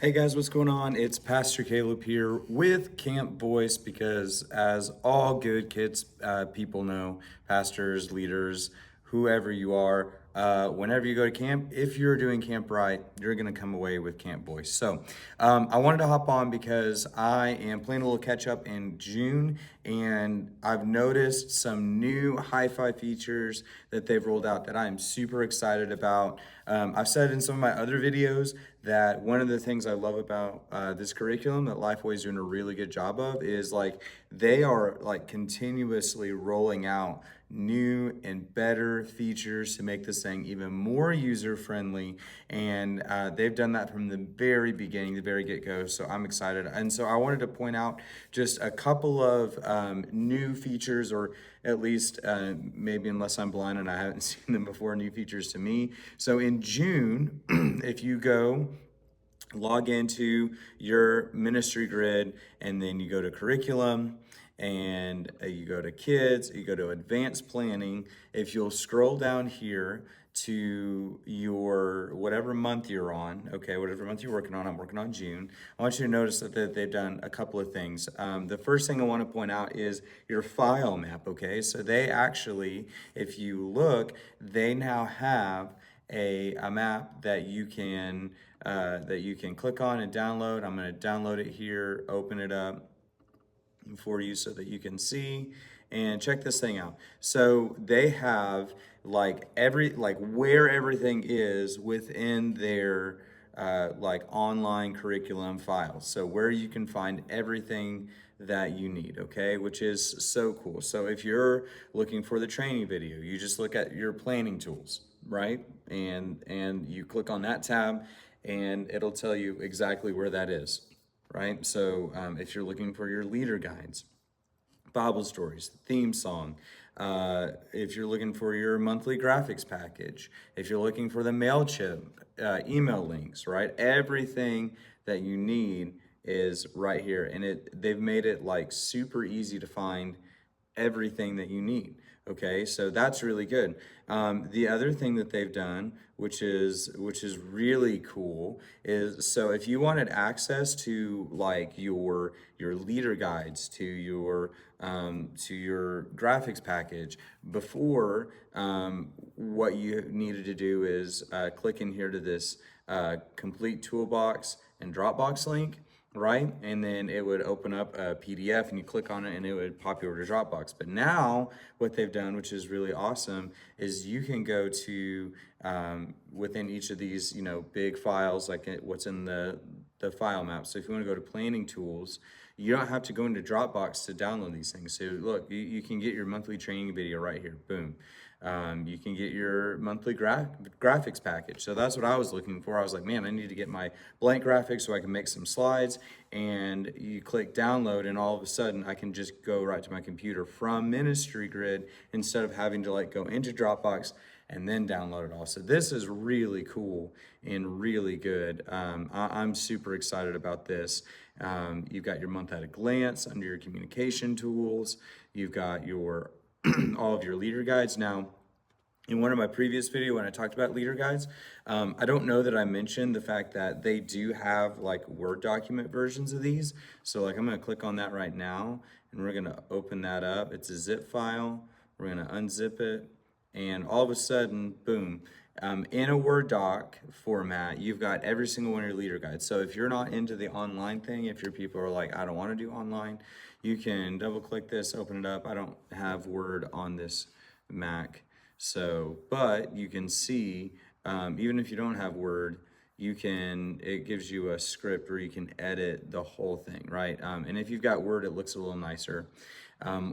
Hey guys, what's going on? It's Pastor Caleb here with Camp Voice because, as all good kids, people know, pastors, leaders, whoever you are, whenever you go to camp, if you're doing camp right, you're going to come away with Camp Voice. So, I wanted to hop on because I am playing a little catch up in June, and I've noticed some new HyFi features that they've rolled out that I'm super excited about. I've said in some of my other videos that one of the things I love about this curriculum that Lifeway is doing a really good job of is like they are like continuously rolling out new and better features to make this thing even more user friendly, and they've done that from the very beginning, the very get-go. So I'm excited, and so I wanted to point out just a couple of new features, or at least maybe, unless I'm blind and I haven't seen them before, new features to me. So in June, if you go log into your ministry grid, and then you go to curriculum, and you go to kids, you go to advanced planning. If you'll scroll down here to your whatever month you're on, okay, whatever month you're working on, I'm working on June. I want you to notice that they've done a couple of things. The first thing I want to point out is your file map, okay? So they actually, if you look, they now have a map that you can click on and download. I'm going to download it here, open it up for you so that you can see, and check this thing out. So they have like where everything is within their like online curriculum files. So where you can find everything that you need, okay, which is so cool. So if you're looking for the training video, you just look at your planning tools, right? And you click on that tab, and it'll tell you exactly where that is, right? So if you're looking for your leader guides, Bible stories, theme song, if you're looking for your monthly graphics package, if you're looking for the MailChimp email links, right? Everything that you need is right here. And they've made it like super easy to find everything that you need. Okay, so that's really good. The other thing that they've done, which is really cool, is so if you wanted access to like your leader guides, to your graphics package before, what you needed to do is click in here to this complete toolbox and Dropbox link, right? And then it would open up a PDF, and you click on it and it would pop you over to Dropbox. But now what they've done, which is really awesome, is you can go to within each of these, big files, like what's in the file map. So if you want to go to planning tools, you don't have to go into Dropbox to download these things. So look, you can get your monthly training video right here, boom. You can get your monthly graphics package. So that's what I was looking for. I was like, man, I need to get my blank graphics so I can make some slides. And you click download, and all of a sudden I can just go right to my computer from Ministry Grid instead of having to like go into Dropbox and then download it all. So this is really cool and really good. I'm super excited about this. You've got your month at a glance under your communication tools. You've got your all of your leader guides. Now, in one of my previous videos when I talked about leader guides, I don't know that I mentioned the fact that they do have like Word document versions of these. So like I'm gonna click on that right now, and we're gonna open that up. It's a zip file. We're gonna unzip it, and all of a sudden, boom, in a Word doc format, you've got every single one of your leader guides. So if you're not into the online thing, if your people are like, I don't want to do online, you can double click this, open it up. I don't have Word on this Mac, so, but you can see, even if you don't have Word, it gives you a script where you can edit the whole thing, right? And if you've got Word, it looks a little nicer.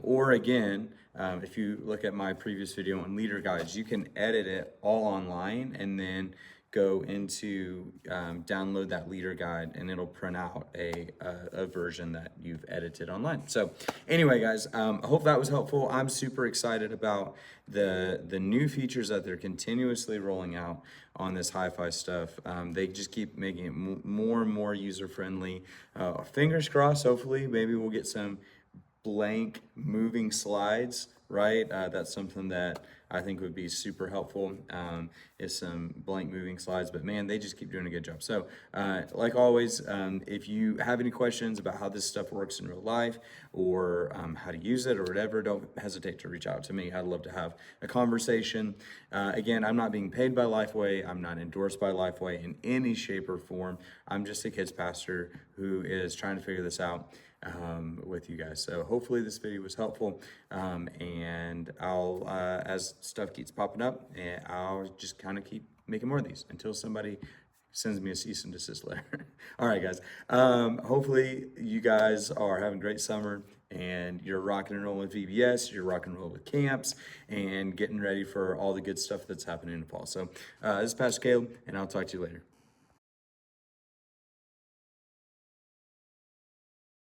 Or again, if you look at my previous video on leader guides, you can edit it all online and then go into download that leader guide, and it'll print out a version that you've edited online. So anyway, guys, I hope that was helpful. I'm super excited about the new features that they're continuously rolling out on this HyFi stuff. They just keep making it more and more user friendly. Fingers crossed, hopefully maybe we'll get some blank moving slides, right? That's something that I think would be super helpful, is some blank moving slides, but man, they just keep doing a good job. So like always, if you have any questions about how this stuff works in real life, or how to use it or whatever, don't hesitate to reach out to me. I'd love to have a conversation. Again, I'm not being paid by Lifeway. I'm not endorsed by Lifeway in any shape or form. I'm just a kids pastor who is trying to figure this out with you guys. So hopefully this video was helpful, and I'll as stuff keeps popping up, I'll just kind of keep making more of these until somebody sends me a cease and desist letter. All right, guys. Hopefully you guys are having a great summer, and you're rocking and rolling with VBS, you're rocking and rolling with camps, and getting ready for all the good stuff that's happening in the fall. So this is Pastor Caleb, and I'll talk to you later.